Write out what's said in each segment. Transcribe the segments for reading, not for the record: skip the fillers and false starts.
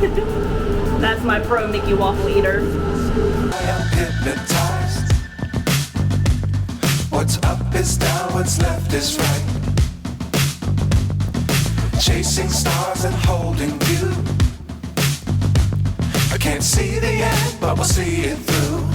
That's my pro Mickey waffle eater. I am hypnotized. What's up is down, what's left is right. Chasing stars and holding you. I can't see the end, but we'll see it through.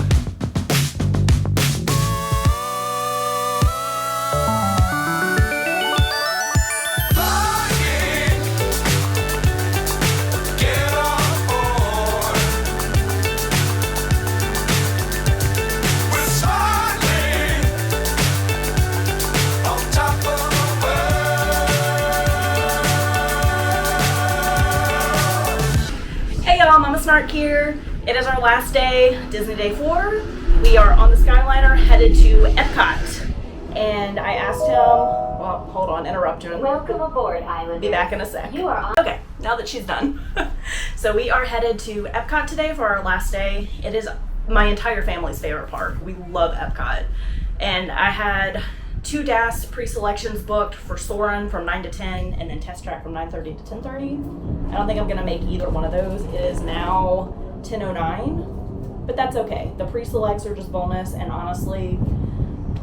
Mama Snark here. It is our last day, Disney Day 4. We are on the Skyliner headed to Epcot. And I asked him, well, hold on, interruption. Welcome aboard, Islander. Be back in a sec. You are on. Okay, now that she's done. So we are headed to Epcot today for our last day. It is my entire family's favorite park. We love Epcot. And I had 2 DAS pre-selections booked for Soarin from 9 to 10 and then Test Track from 9:30 to 10:30. I don't think I'm gonna make either one of those. It is now 10:09, but that's okay. The pre-selects are just bonus, and honestly,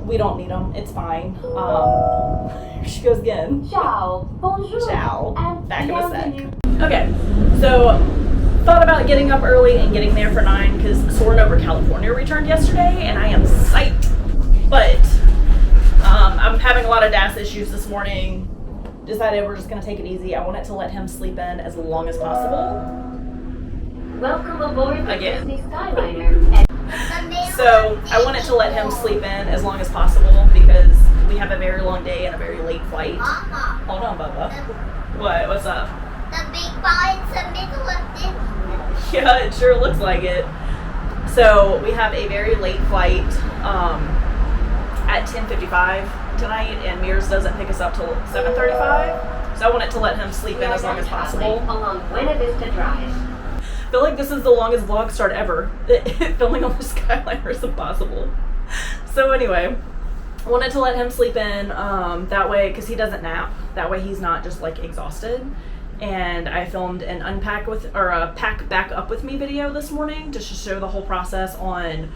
we don't need them. It's fine. Here she goes again. Ciao, bonjour. Ciao. And Back in a sec. bienvenue. Okay, so thought about getting up early and getting there for 9 because Soarin' Over California returned yesterday, and I am psyched. But I'm having a lot of DAS issues this morning. Decided we're just going to take it easy. I wanted to let him sleep in as long as possible. Welcome aboard the Again. Disney Skyliner. So I wanted to let him sleep in as long as possible because we have a very long day and a very late flight. Mama, Hold on, Bubba. What? What's up? the big ball in the middle of this. Yeah, it sure looks like it. So we have a very late flight at 10:55 tonight, and Mears doesn't pick us up till 7:35. So I wanted to let him sleep in as long as possible. Along Buena Vista Drive. I feel like this is the longest vlog start ever. Filming on the Skyliner is impossible. So anyway, I wanted to let him sleep in that way because he doesn't nap. That way he's not just like exhausted. And I filmed an unpack with or a pack back up with me video this morning just to show the whole process on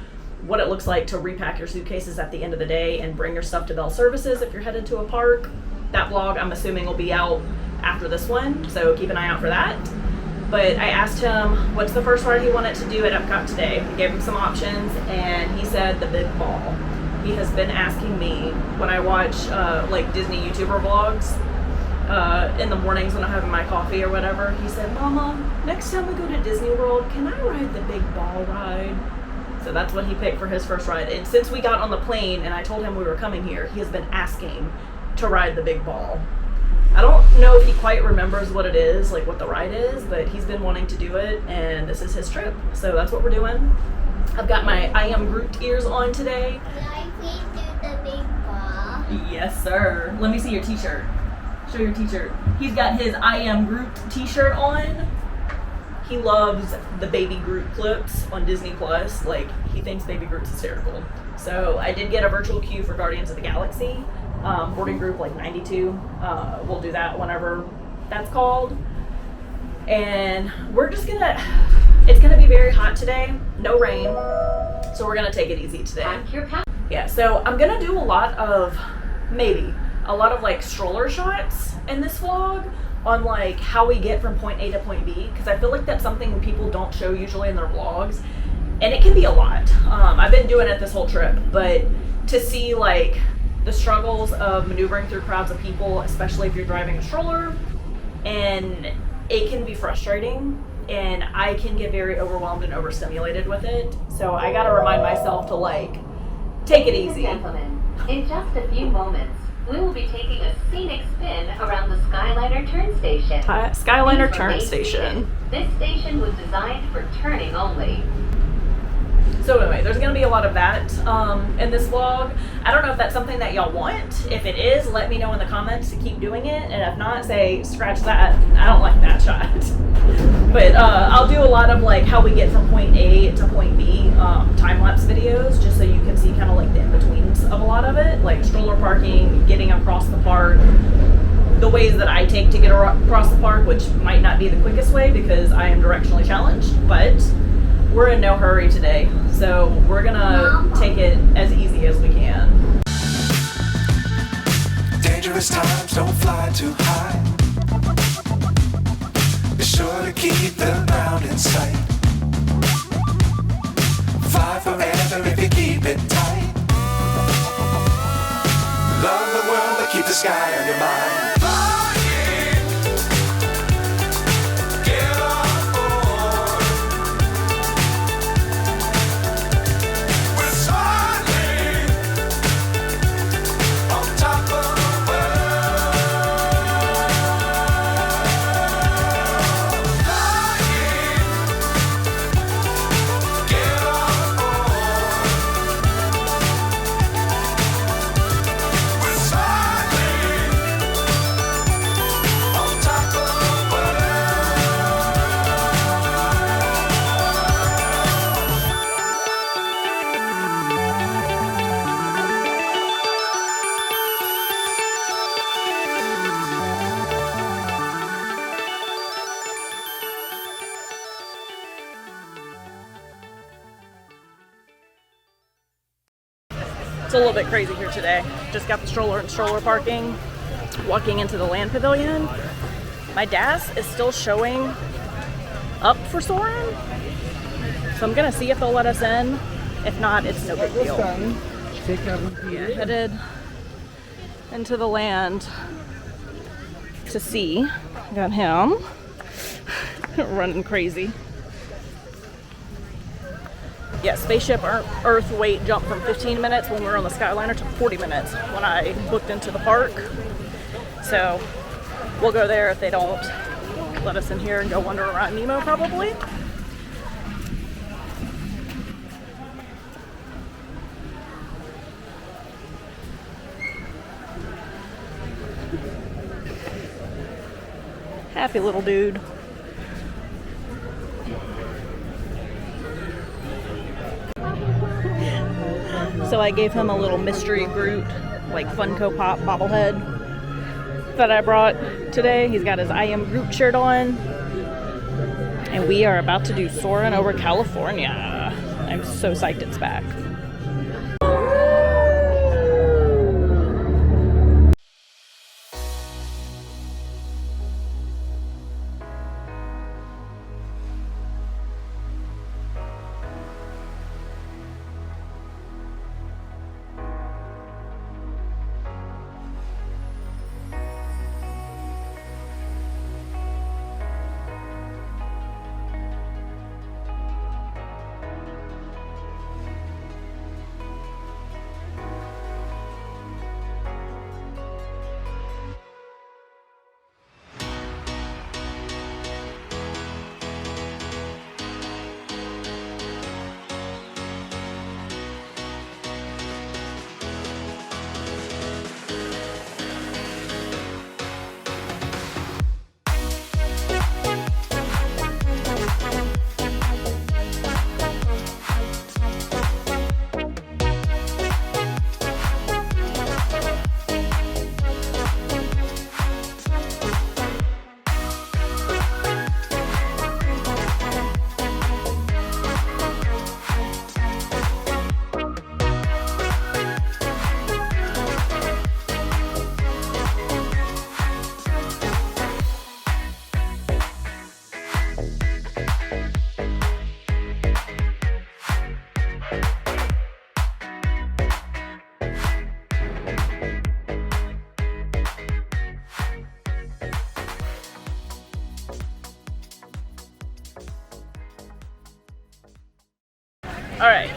what it looks like to repack your suitcases at the end of the day and bring your stuff to Bell Services if you're headed to a park. That vlog I'm assuming will be out after this one, so keep an eye out for that. But I asked him what's the first ride he wanted to do at Epcot today. I gave him some options and he said the big ball. He has been asking me when I watch like Disney YouTuber vlogs in the mornings when I'm having my coffee or whatever. He said, Mama, next time we go to Disney World, can I ride the big ball ride? So that's what he picked for his first ride. And since we got on the plane and I told him we were coming here, he has been asking to ride the big ball. I don't know if he quite remembers what it is, like what the ride is, but he's been wanting to do it and this is his trip. So that's what we're doing. I've got my I Am Groot ears on today. Can I please do the big ball? Yes, sir. Let me see your t-shirt. Show your t-shirt. He's got his I Am Groot t-shirt on. He loves the Baby Groot clips on Disney Plus. Like, he thinks Baby Groot's hysterical. So I did get a virtual queue for Guardians of the Galaxy. Boarding group like 92. We'll do that whenever that's called. And we're just gonna, it's gonna be very hot today. No rain. So we're gonna take it easy today. Pack your pack. Yeah, so I'm gonna do a lot of like stroller shots in this vlog on like how we get from point A to point B, because I feel like that's something people don't show usually in their vlogs, and it can be a lot. I've been doing it this whole trip, but to see like the struggles of maneuvering through crowds of people, especially if you're driving a stroller, and it can be frustrating, and I can get very overwhelmed and overstimulated with it. So I gotta remind myself to like take it Ladies and easy. gentlemen, in just a few moments, we will be taking a scenic spin around the Skyliner turn station. Skyliner turn Information station. needed. This station was designed for turning only. So anyway, there's gonna be a lot of that in this vlog. I don't know if that's something that y'all want. If it is, let me know in the comments to keep doing it. And if not, say scratch that. I don't like that shot. But I'll do a lot of like how we get from point A to point B time-lapse videos, just so you can see kind of like the in-betweens of a lot of it, like stroller parking, getting across the park, the ways that I take to get across the park, which might not be the quickest way because I am directionally challenged, but we're in no hurry today. So we're gonna take it as easy as we can. Dangerous times, don't fly too high. Be sure to keep the ground in sight. Fly forever if you keep it tight. Love the world, but keep the sky on your mind. Flying, get on board. We're soaring on top of the world. Flying, get on board. We're soaring on top of the world. It's a little bit crazy here today. Just got the stroller and stroller parking, walking into the land pavilion. My DAS is still showing up for Soarin', so I'm gonna see if they'll let us in. If not, it's no big deal. Yeah, headed into the land to see. Got him running crazy. Yeah, Spaceship Earth wait jumped from 15 minutes when we were on the Skyliner to 40 minutes when I booked into the park. So we'll go there if they don't let us in here and go wander around Nemo probably. Happy little dude. So I gave him a little mystery Groot, like Funko Pop bobblehead that I brought today. He's got his I Am Groot shirt on. And we are about to do Soarin' over California. I'm so psyched it's back. All right,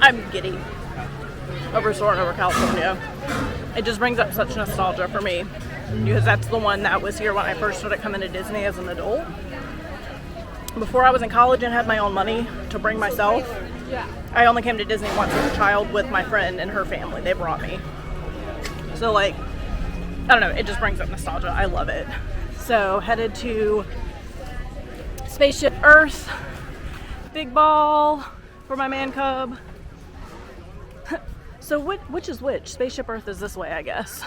I'm giddy over Soarin' over California. It just brings up such nostalgia for me because that's the one that was here when I first started coming to Disney as an adult. Before I was in college and had my own money to bring myself, I only came to Disney once as a child with my friend and her family. They brought me. So like, I don't know, it just brings up nostalgia. I love it. So headed to Spaceship Earth, big ball for my man cub. So which is which? Spaceship Earth is this way, I guess.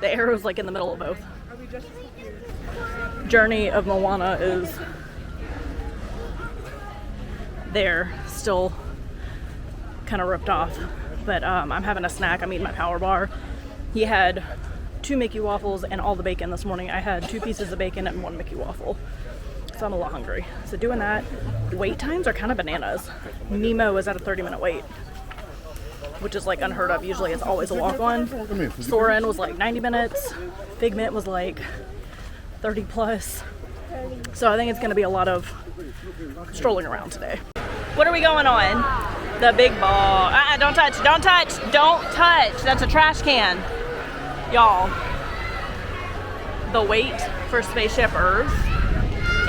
The arrow's like in the middle of both. Journey of Moana is there, still kind of ripped off. But I'm having a snack. I'm eating my Power Bar. He had 2 Mickey waffles and all the bacon this morning. I had 2 pieces of bacon and 1 Mickey waffle. So I'm a little hungry. So doing that. Wait times are kind of bananas. Nemo is at a 30-minute wait, which is like unheard of. Usually it's always a walk-on. Soarin was like 90 minutes. Figment was like 30 plus. So I think it's gonna be a lot of strolling around today. What are we going on? The big ball. Don't touch, don't touch, don't touch. That's a trash can. Y'all, the wait for Spaceship Earth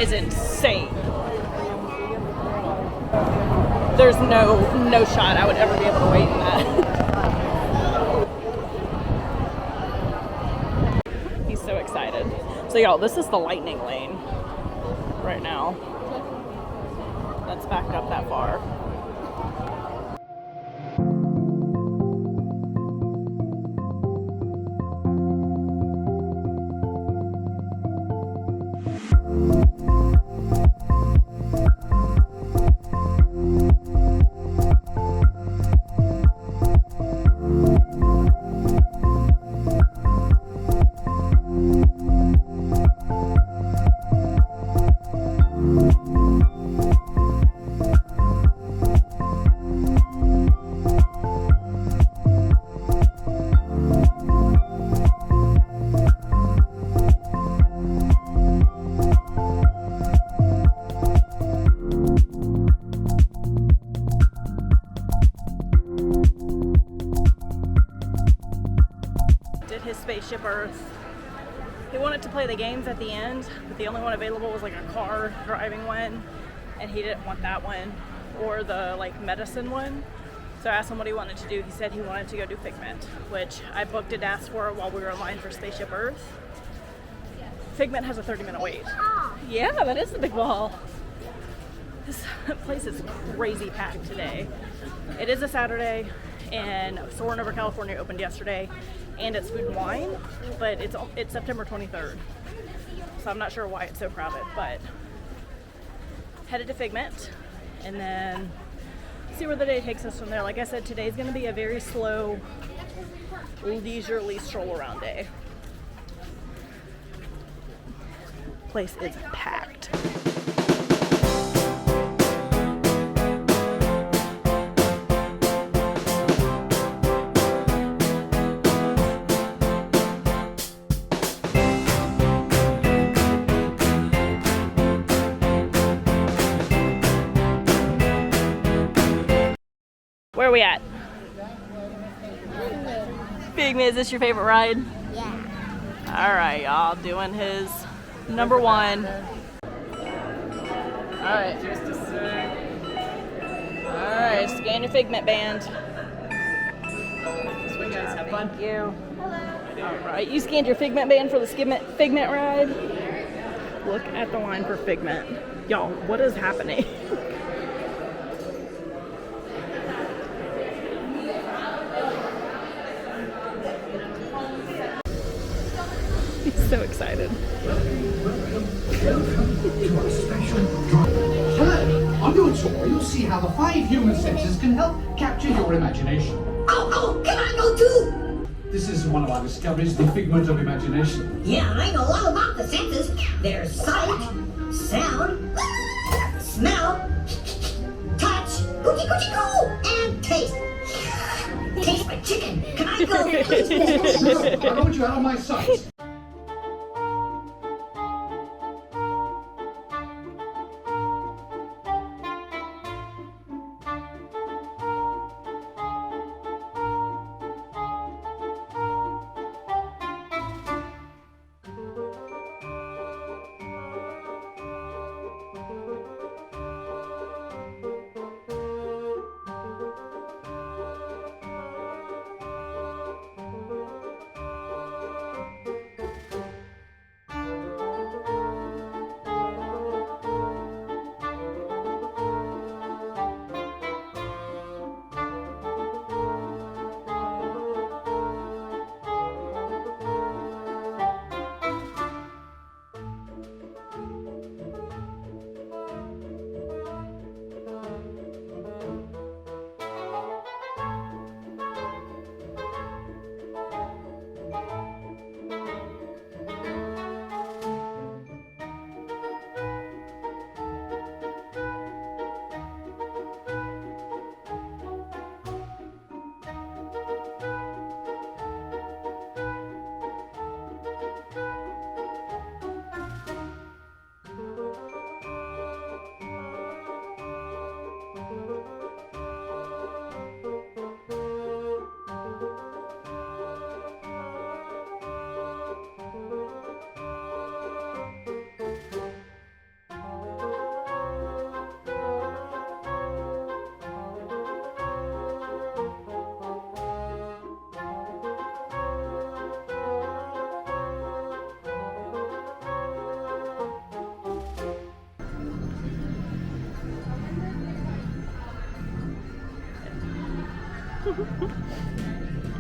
is insane. There's no shot I would ever be able to wait in that. He's so excited. So y'all, this is the lightning lane right now. That's backed up that far. Spaceship Earth. He wanted to play the games at the end, but the only one available was like a car driving one, and he didn't want that one or the like medicine one. So I asked him what he wanted to do. He said he wanted to go do Figment, which I booked a DAS for while we were in line for Spaceship Earth. Figment has a 30-minute wait. Yeah, that is the big ball. This place is crazy packed today. It is a Saturday, and Soarin over California opened yesterday, and it's Food and Wine, but it's September 23rd. So I'm not sure why it's so crowded, but headed to Figment, and then see where the day takes us from there. Like I said, today's gonna be a very slow, leisurely stroll around day. Place is packed. Where are we at? Figment, is this your favorite ride? Yeah. Alright, y'all, doing his number one. Alright. Alright, scan your Figment band. Thank you. Alright, you scanned your Figment band for the Figment ride? Look at the line for Figment. Y'all, what is happening? He's so excited. Hello, on your tour you'll see how the 5 human senses can help capture your imagination. Oh, can I go too? This is one of our discoveries, the figment of imagination. Yeah, I know all about the senses. There's sight, sound, smell, touch, coochie coochie coo, and taste. Taste my chicken. Can I go, please? No, I don't want you out of my sight.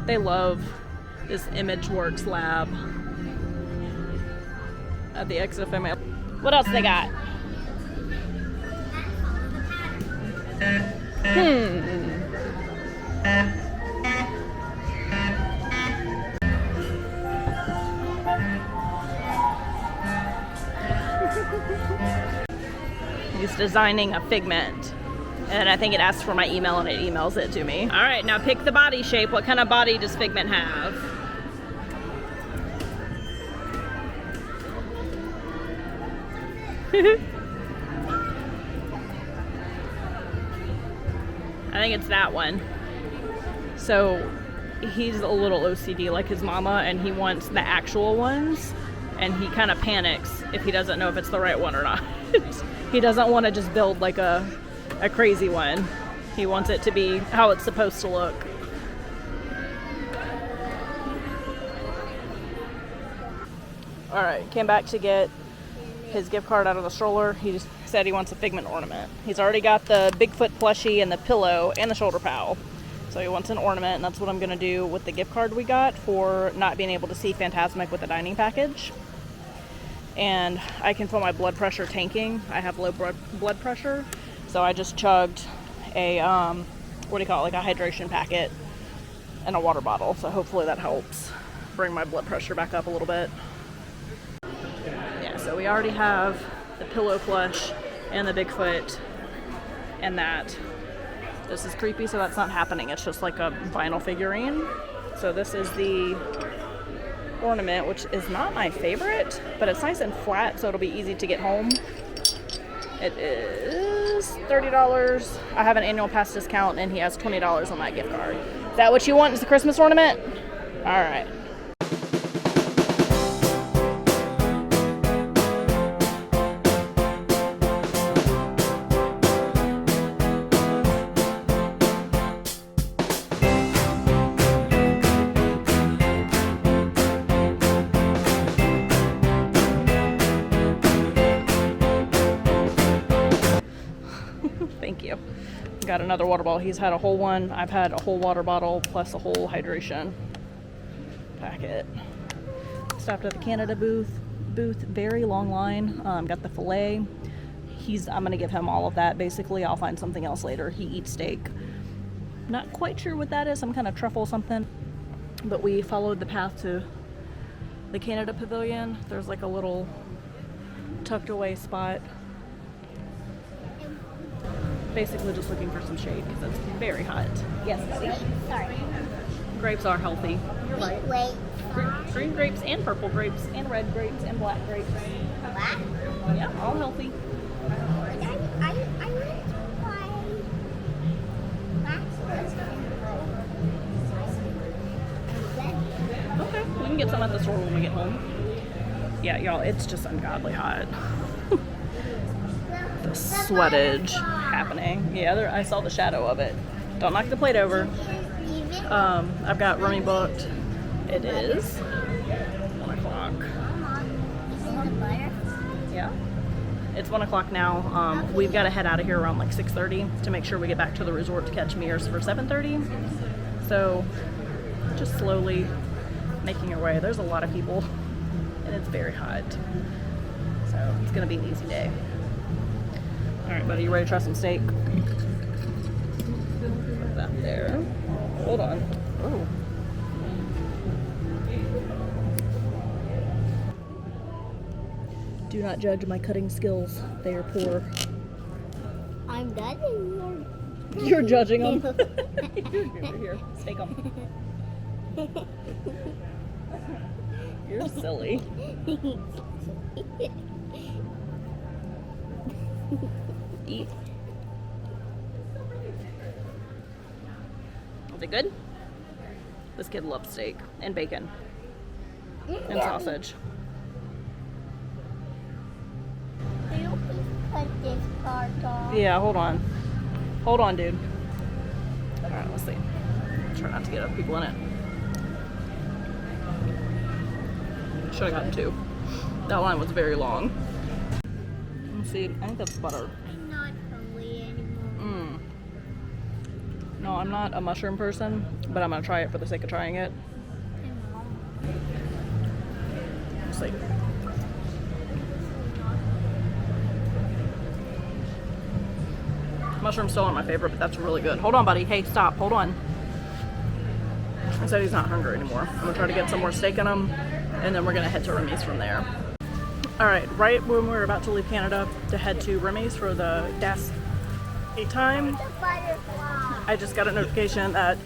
They love this ImageWorks lab at the XFMA. What else they got? He's designing a Figment. And I think it asks for my email and it emails it to me. All right, now pick the body shape. What kind of body does Figment have? I think it's that one. So he's a little OCD like his mama, and he wants the actual ones, and he kind of panics if he doesn't know if it's the right one or not. He doesn't want to just build like a crazy one. He wants it to be how it's supposed to look. All right, came back to get his gift card out of the stroller. He just said he wants a Figment ornament. He's already got the Bigfoot plushie and the pillow and the shoulder pal. So he wants an ornament, and that's what I'm gonna do with the gift card we got for not being able to see Fantasmic with the dining package. And I can feel my blood pressure tanking. I have low blood pressure. So I just chugged a, what do you call it, like a hydration packet and a water bottle. So hopefully that helps bring my blood pressure back up a little bit. Yeah, so we already have the pillow plush and the Bigfoot and that. This is creepy, so that's not happening. It's just like a vinyl figurine. So this is the ornament, which is not my favorite, but it's nice and flat, so it'll be easy to get home. It is $30. I have an annual pass discount, and he has $20 on that gift card. Is that what you want as a Christmas ornament? All right. Thank you. Got another water bottle. He's had a whole one. I've had a whole water bottle plus a whole hydration packet. Stopped at the Canada booth. Very long line. Got the filet. I'm gonna give him all of that. Basically, I'll find something else later. He eats steak. Not quite sure what that is. Some kind of truffle something. But we followed the path to the Canada Pavilion. There's like a little tucked away spot. Basically just looking for some shade because it's very hot. Yes, buddy. Sorry. Grapes are healthy. Wait. Green grapes and purple grapes and red grapes and black grapes. Black? Yeah, all healthy. I want to try black. Okay, we can get some at the store when we get home. Yeah, y'all, it's just ungodly hot. The sweatage happening. Yeah, I saw the shadow of it. Don't knock the plate over. I've got rooming booked. It is 1 o'clock. Yeah. It's 1 o'clock now. We've got to head out of here around like 6:30 to make sure we get back to the resort to catch Mears for 7:30. So just slowly making our way. There's a lot of people and it's very hot. So it's going to be an easy day. All right, buddy, you ready to try some steak? Put that there. Hold on. Oh. Do not judge my cutting skills. They are poor. I'm done. You're judging them. Here, steak them. You're silly. Eat. Is it good? This kid loves steak and bacon and sausage. Put this part on. Yeah, hold on. Hold on, dude. All right, let's see. Try not to get other people in it. Should have gotten 2. That line was very long. Let's see. I think that's butter. I'm not hungry anymore. No, I'm not a mushroom person, but I'm gonna try it for the sake of trying it. Let's see. Mushroom's still not my favorite, but that's really good. Hold on, buddy. Hey, stop. Hold on. I said he's not hungry anymore. I'm gonna try to get some more steak in him, and then we're gonna head to Remy's from there. Alright, right when we're about to leave Canada to head to Remy's for the DAS 8 time, The butterfly. I just got a notification that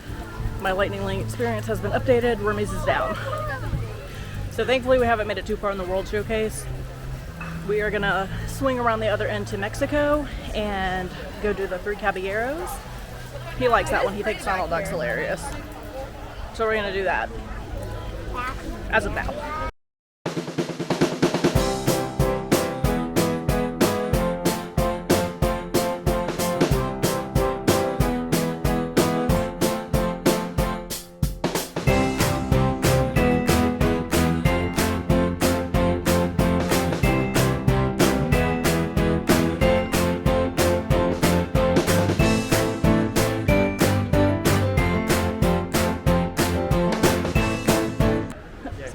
my Lightning Link experience has been updated. Remy's is down. So thankfully we haven't made it too far in the World Showcase. We are gonna swing around the other end to Mexico and go do the Three Caballeros. He likes that one. He thinks Donald Duck's hilarious. So we're gonna do that as of now.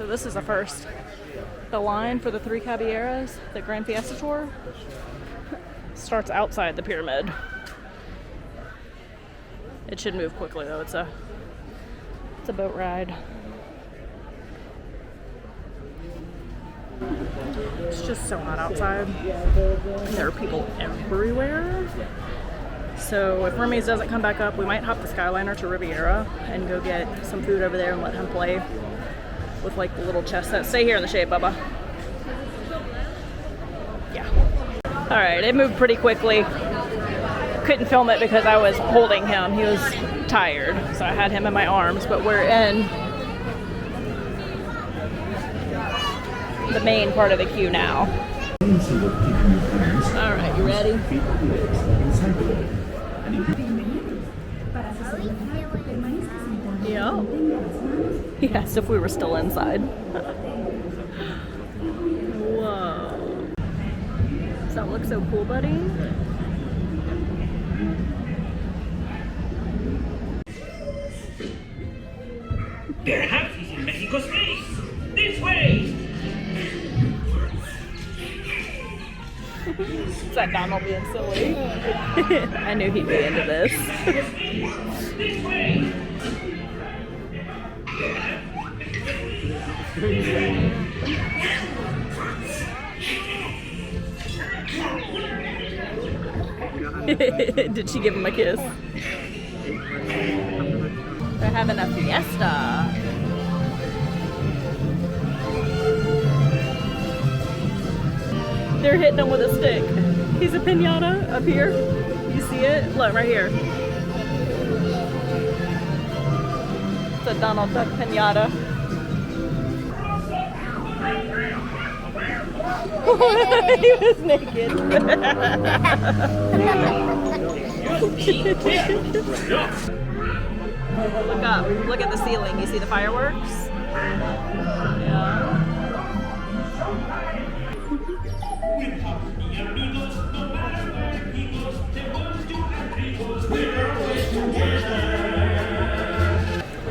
This is the first. The line for the Three Caballeros, the Grand Fiesta Tour, starts outside the pyramid. It should move quickly though. It's a boat ride. It's just so hot outside. There are people everywhere. So if Remy's doesn't come back up, we might hop the Skyliner to Riviera and go get some food over there and let him play with like the little chess set. Stay here in the shade, Bubba. Yeah. All right, it moved pretty quickly. Couldn't film it because I was holding him. He was tired, so I had him in my arms, but we're in the main part of the queue now. All right, you ready? Yeah. He asked if we were still inside. Whoa. Does that look so cool, buddy? Perhaps he's in Mexico City. This way! Is that Donald being silly? I knew he'd be into this. This way! Did she give him a kiss? They're having a fiesta. They're hitting him with a stick. He's a piñata up here. You see it? Look, right here. It's a Donald Duck piñata. He was naked. Look up. Look at the ceiling. You see the fireworks? Yeah.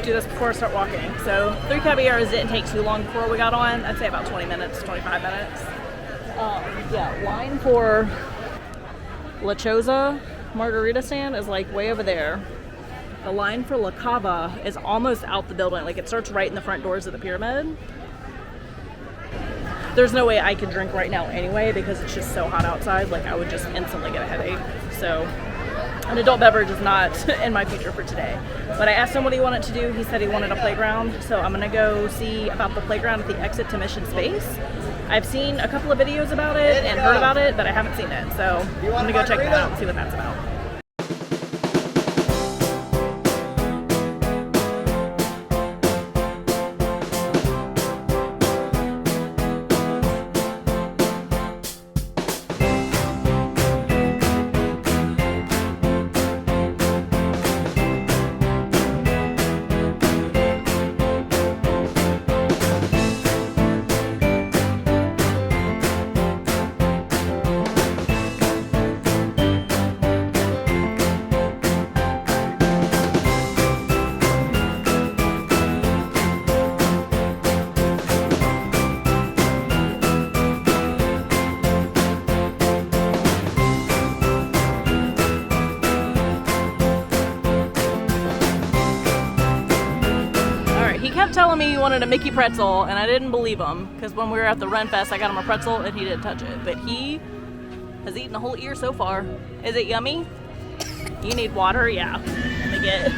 Do this before I start walking. So Three Caballeros didn't take too long before we got on. I'd say about 20 minutes, 25 minutes. Yeah, line for La Choza margarita stand is like way over there. The line for La Cava is almost out the building. Like it starts right in the front doors of the pyramid. There's no way I could drink right now anyway because it's just so hot outside. Like I would just instantly get a headache. So an adult beverage is not in my future for today. But I asked him what he wanted to do. He said he wanted a playground. So I'm gonna go see about the playground at the exit to Mission Space. I've seen a couple of videos about it and heard about it, but I haven't seen it. So I'm gonna go check that out and see what that's about. telling me he wanted a Mickey pretzel, and I didn't believe him, because when we were at the Ren Fest, I got him a pretzel, and he didn't touch it. But he has eaten a whole ear so far. Is it yummy? You need water? Yeah. Let me get...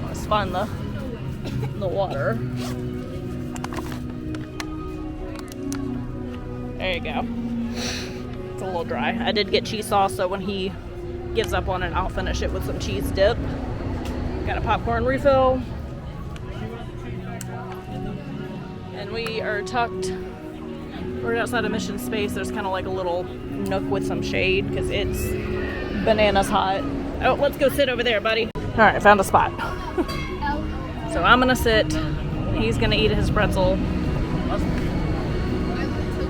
Let's find the water. There you go. It's a little dry. I did get cheese sauce, so when he gives up on it, I'll finish it with some cheese dip. Got a popcorn refill. And we are tucked right outside of Mission Space. There's kind of like a little nook with some shade because it's bananas hot. Oh, let's go sit over there, buddy. All right, found a spot. So I'm gonna sit. He's gonna eat his pretzel.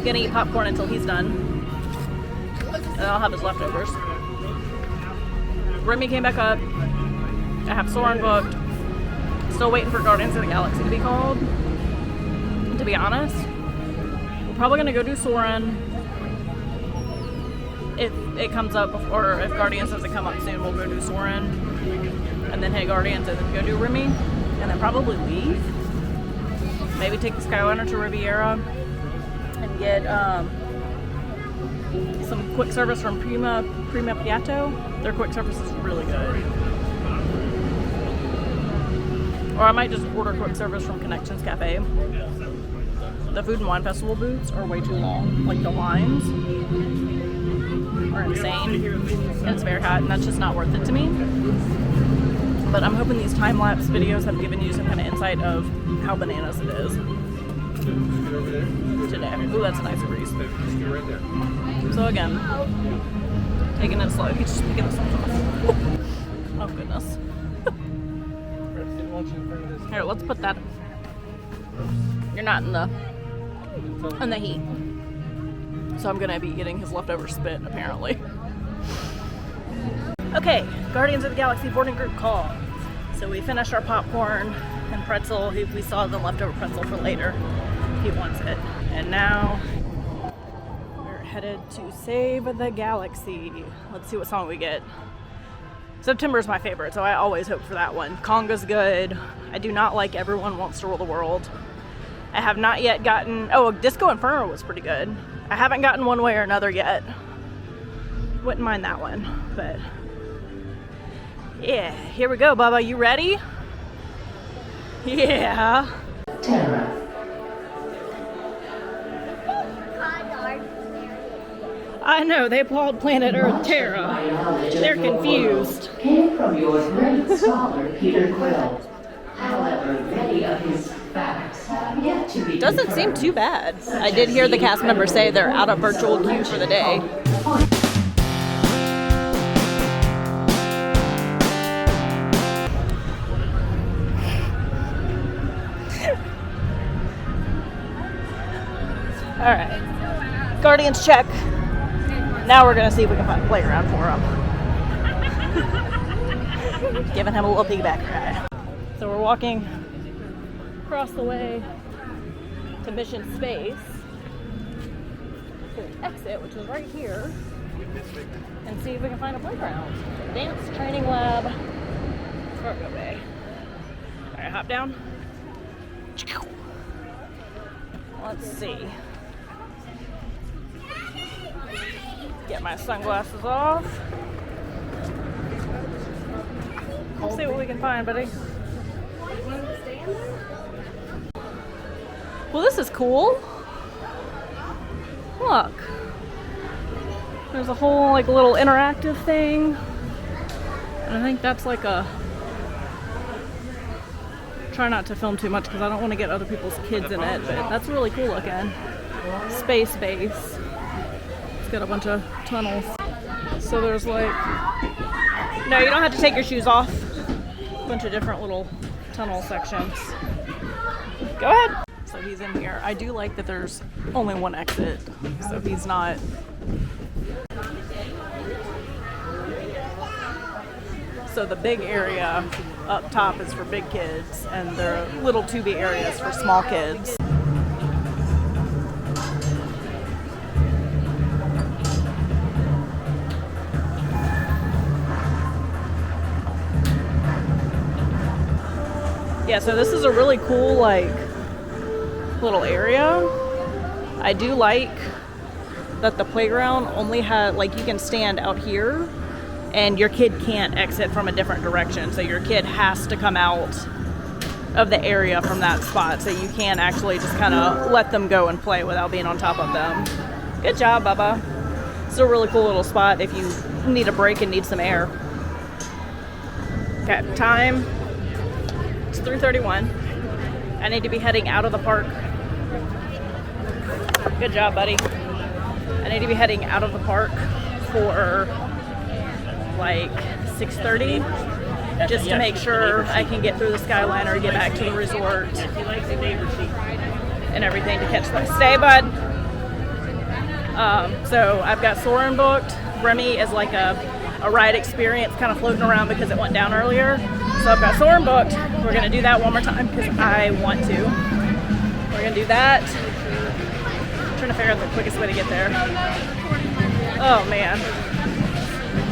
Gonna eat popcorn until he's done. And I'll have his leftovers. Remy came back up. I have Soarin booked. Still waiting for Guardians of the Galaxy to be called. To be honest, we're probably gonna go do Soarin. If it comes up, or if Guardians doesn't come up soon, we'll go do Soarin. And then hit Guardians and then go do Remy. And then probably leave. Maybe take the Skyliner to Riviera. And get some quick service from Prima Piatto. Their quick service is really good. Or I might just order quick service from Connections Cafe. The Food and Wine Festival booths are way too long. Like the lines are insane. And it's very hot, and that's just not worth it to me. But I'm hoping these time-lapse videos have given you some kind of insight of how bananas it is. Today. Ooh, that's a nice breeze. So again, taking it slow. He's just picking this off. Oh goodness. Here, let's put that. You're not in the heat. So I'm gonna be getting his leftover spit apparently. Okay, Guardians of the Galaxy boarding group call. So we finished our popcorn and pretzel. We saw the leftover pretzel for later. He wants it. And now we're headed to Save the Galaxy. Let's see what song we get. September is my favorite, so I always hope for that one. Conga's good. I do not like Everyone Wants to Rule the World. I have not yet gotten... Oh, Disco Inferno was pretty good. I haven't gotten One Way or Another yet. Wouldn't mind that one, but... Yeah, here we go, Bubba. You ready? Yeah. God, I know, they called planet Earth Terra. They're confused. Came from your great scholar, Peter Quill. However, many of his facts have yet to be Doesn't seem too bad. I did hear the cast members say they're out of virtual queue for the day. Alright. Guardians check. Now we're gonna see if we can find a playground for him. Giving him a little piggyback ride. So we're walking across the way to Mission Space to the exit, which is right here, and see if we can find a playground. Dance training lab, cargo bay. Alright, hop down. Let's see. Get my sunglasses off. We'll see what we can find, buddy. Well, this is cool. Look. There's a whole like little interactive thing. And I think that's like a... Try not to film too much because I don't want to get other people's kids in it, but that's really cool looking. Space base. It's got a bunch of tunnels. So there's like... No, you don't have to take your shoes off. A bunch of different little tunnel sections. Go ahead. So he's in here. I do like that there's only one exit, so he's not... So the big area up top is for big kids, and there are little tubey areas for small kids. Yeah, so this is a really cool, like, little area. I do like that the playground only had, like, you can stand out here and your kid can't exit from a different direction. So your kid has to come out of the area from that spot. So you can actually just kind of let them go and play without being on top of them. Good job, Bubba. It's a really cool little spot if you need a break and need some air. Okay, time. It's 3:31. I need to be heading out of the park. Good job, buddy. I need to be heading out of the park for like 6:30, just to make sure I can get through the Skyliner, get back to the resort, and everything to catch the stay, bud. So I've got Soarin booked. Remy is like a ride experience, kind of floating around because it went down earlier. So I've got Soarin booked. We're gonna do that one more time because I want to. We're gonna do that. Trying to figure out the quickest way to get there. Oh man.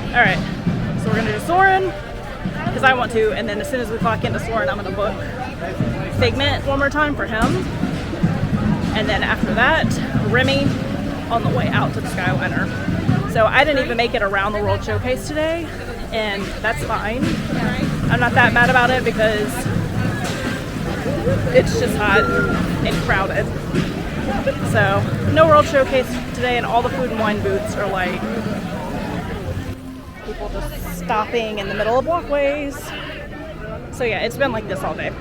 All right, so we're gonna do Soarin because I want to, and then as soon as we clock into Soarin, I'm gonna book Figment one more time for him, and then after that, Remy on the way out to the Skyliner. So I didn't even make it around the World Showcase today, and that's fine. I'm not that mad about it because it's just hot and crowded. So no World Showcase today, and all the food and wine booths are like people just stopping in the middle of walkways. So yeah, it's been like this all day.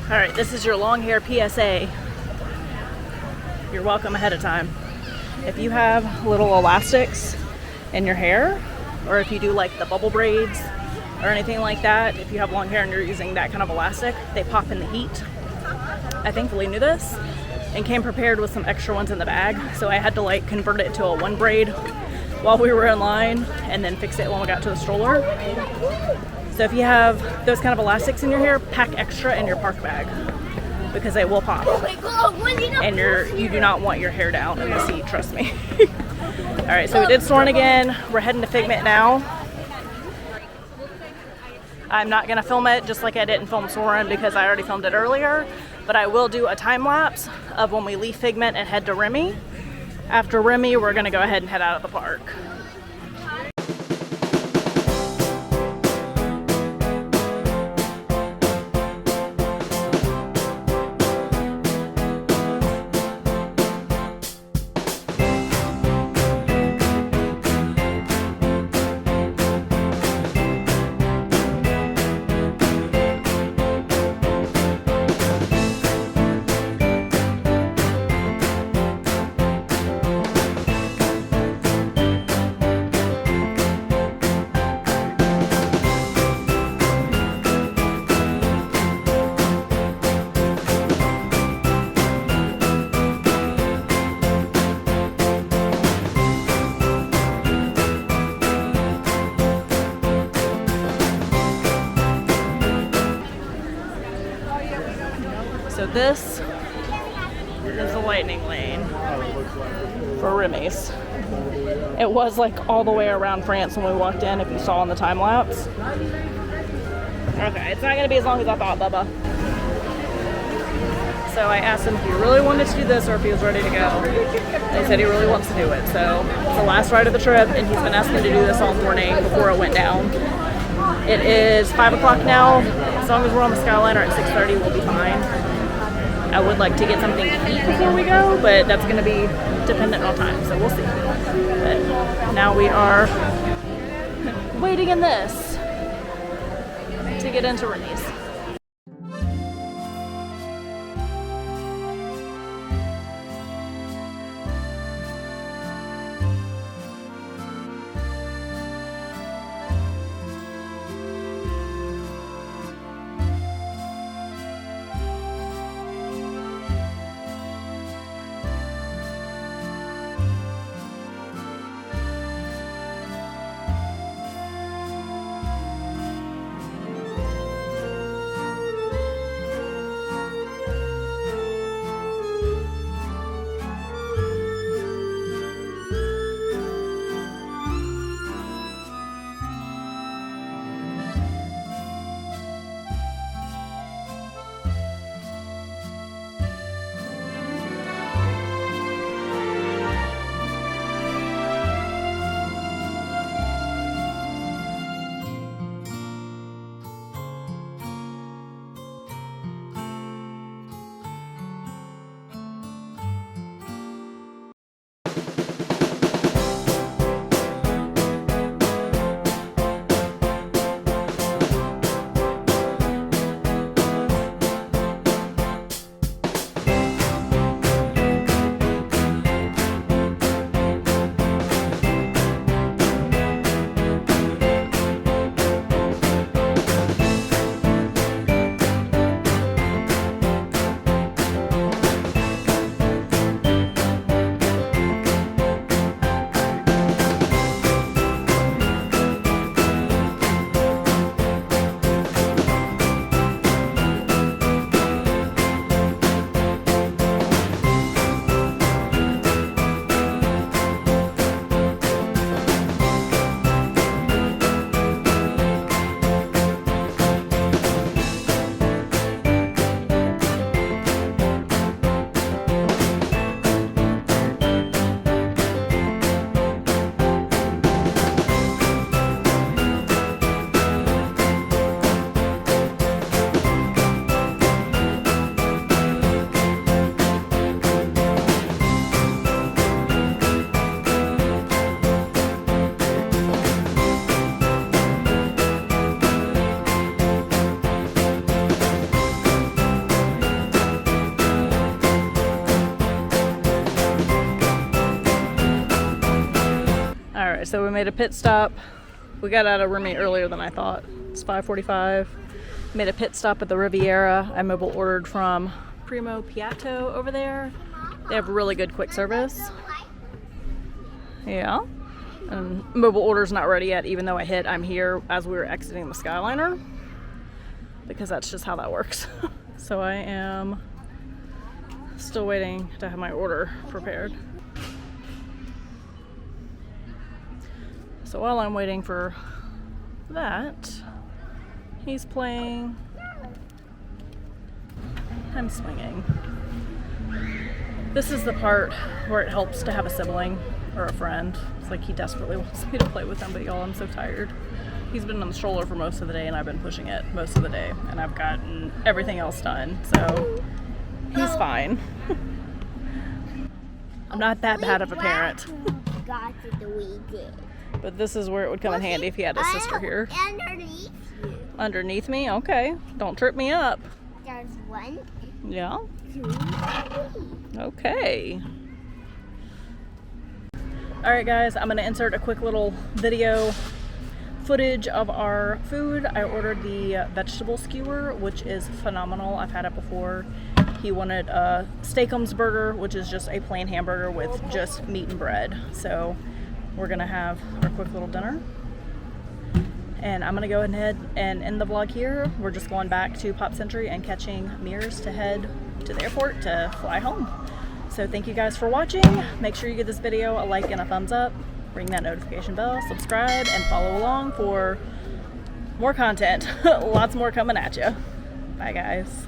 Alright, this is your long hair PSA. You're welcome ahead of time. If you have little elastics in your hair, or if you do like the bubble braids or anything like that, if you have long hair and you're using that kind of elastic, they pop in the heat. I thankfully knew this and came prepared with some extra ones in the bag, so I had to like convert it to a one braid while we were in line and then fix it when we got to the stroller. So if you have those kind of elastics in your hair, pack extra in your park bag because they will pop. And you do not want your hair down in the seat, trust me. All right, so we did Soarin again. We're heading to Figment now. I'm not gonna film it just like I didn't film Soarin because I already filmed it earlier, but I will do a time lapse of when we leave Figment and head to Remy. After Remy, we're gonna go ahead and head out of the park. So this is the lightning lane for Remy's. It was like all the way around France when we walked in, if you saw in the time lapse. Okay, it's not gonna be as long as I thought, Bubba. So I asked him if he really wanted to do this or if he was ready to go. He said he really wants to do it. So it's the last ride of the trip, and he's been asking me to do this all morning before it went down. It is 5 o'clock now. As long as we're on the Skyliner at 6:30, we'll be fine. I would like to get something to eat before we go, but that's going to be dependent on time, so we'll see. But now we are waiting in this to get into Remy's. Alright, so we made a pit stop. We got out of Remy earlier than I thought. It's 5:45. Made a pit stop at the Riviera. I mobile ordered from Primo Piatto over there. They have really good quick service. Yeah. And mobile order's not ready yet, even though I hit I'm here as we were exiting the Skyliner, because that's just how that works. So I am still waiting to have my order prepared. So while I'm waiting for that, he's playing I'm swinging. This is the part where it helps to have a sibling or a friend. It's like he desperately wants me to play with him, but y'all, I'm so tired. He's been on the stroller for most of the day and I've been pushing it most of the day, and I've gotten everything else done, so he's fine. I'm not that bad of a parent. But this is where it would come in handy if he had a sister here. Underneath you. Underneath me? Okay. Don't trip me up. There's 1, Yeah? 2, 3. Okay. Alright guys, I'm going to insert a quick little video footage of our food. I ordered the vegetable skewer, which is phenomenal. I've had it before. He wanted a Steakums burger, which is just a plain hamburger with just meat and bread. So we're going to have our quick little dinner. And I'm going to go ahead and end the vlog here. We're just going back to Pop Century and catching Mears to head to the airport to fly home. So thank you guys for watching. Make sure you give this video a like and a thumbs up. Ring that notification bell, subscribe, and follow along for more content. Lots more coming at you. Bye guys.